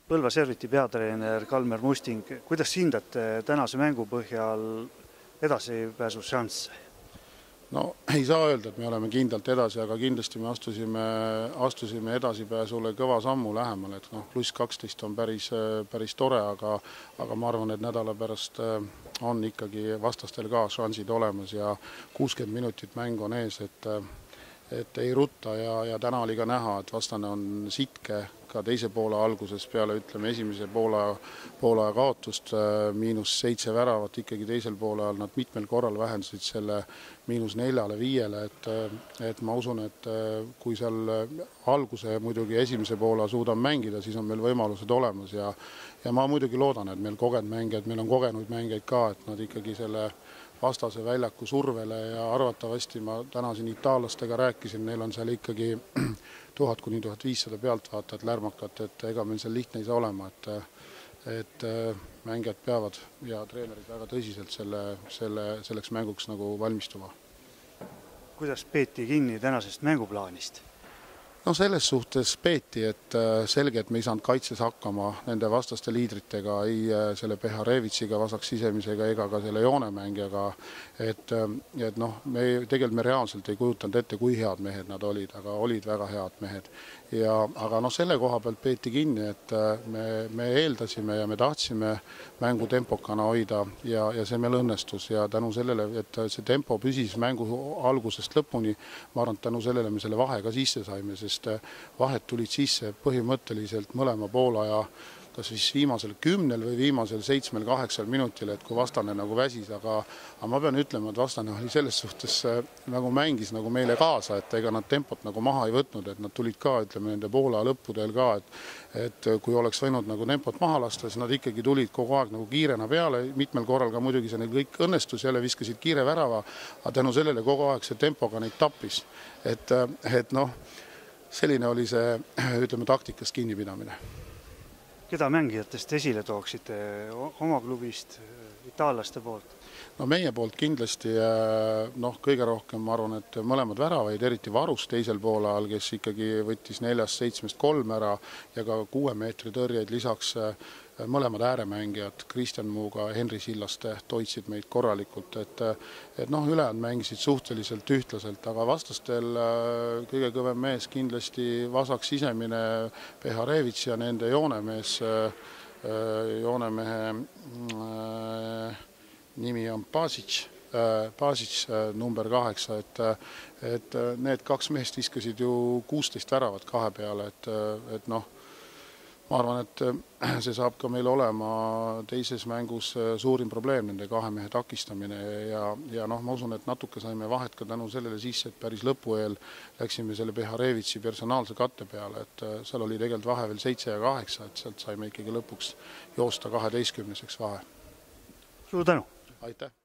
Põlva Serviti peatreener Kalmer Musting, kuidas hindate tänase mängu põhjal edasipääsu šansse? No ei saa öelda, et me oleme kindlalt edasi, aga kindlasti me astusime edasipääsule kõva sammu lähemale, et pluss 12 on päris tore, aga ma arvan, et nädala pärast on ikkagi vastastel ka šansid olemas ja 60 minutit mäng on ees, et ei rutta ja täna oli ka näha, et vastane on sitke ka teise poole alguses peale, ütleme, esimese poolaja kaotust -7 väravat, ikkagi teisel poolel nad mitmel korral vähendasid selle -4-5, et ma usun, et kui seal alguse muidugi esimese poole suudame mängida, siis on meil võimalused olemas ja ma muidugi loodan, et meil on kogenud mängijaid ka, et nad ikkagi selle vastase väljaku survele ja arvatavasti ma täna siin itaallastega rääkisin, neil on seal ikkagi 1000–1500 pealtvaatajat lärmakat, et ega meil seal lihtne ei saa olema, et mängijad peavad ja treenerid väga tõsiselt selleks mänguks nagu valmistuma. Kuidas peeti kinni tänasest mänguplaanist? No selles suhtes peeti, et selge, et me ei saanud kaitses hakkama nende vastaste liidritega, ei selle Peharevitsiga, vasaks sisemisega ega ka selle joonemängijaga, et tegelikult me reaalselt ei kujutanud ette, kui head mehed nad olid, aga olid väga head mehed. Aga selle koha pealt peeti kinni, et me eeldasime ja me tahtsime mängu tempokana hoida ja see meil õnnestus ja tänu sellele, et see tempo püsis mängu algusest lõpuni, ma arvan, tänu sellele me selle vahe ka sisse saime, sest vahed tulid sisse põhimõtteliselt mõlema poolaja kas siis viimasel 10 või viimasel 7-8 minutil, et kui vastane nagu väsis, aga ma pean ütlema, et vastane oli selles suhtes nagu mängis nagu meile kaasa, et ega nad tempot nagu maha ei võtnud, et nad tulid ka, ütleme, nende poola lõppudel ka, et kui oleks võinud nagu tempot maha lasta, siis nad ikkagi tulid kogu aeg nagu kiirena peale, mitmel korral ka muidugi see neil kõik õnnestus, jälle viskasid kiire värava, aga tänu sellele kogu aeg see tempoga neid tappis. Et selline oli see, ütleme, taktikast kinnipidamine. Keda mängijatest esile tooksite oma klubist, itaallaste poolt? No meie poolt kindlasti kõige rohkem ma arvan, et mõlemad väravaid, eriti Varus teisel poolajal, kes ikkagi võttis 4-7 3 ära ja ka 6 meetri tõrjeid lisaks mõlemad ääremängijad, Kristjan Muuga, Henri Sillaste toitsid meid korralikult, et ülejäänud mängisid suhteliselt ühtlaselt, aga vastastel kõige kõvem mees kindlasti vasaks sisemine Peharevits ja nende joonemehe nimi on Pasic number 8, et need kaks meest viskasid ju 16 väravat kahe peale, et ma arvan, et see saab ka meil olema teises mängus suurim probleem, nende kahe mehe takistamine ja ma usun, et natuke saime vahet ka tänu sellele sisse, et päris lõpu eel läksime selle Peharevitsi personaalse katte peale, et seal oli tegelikult vahe veel 7 ja 8, et sealt saime ikkagi lõpuks joosta 12-seks vahe. Suur tänu! Aitäh!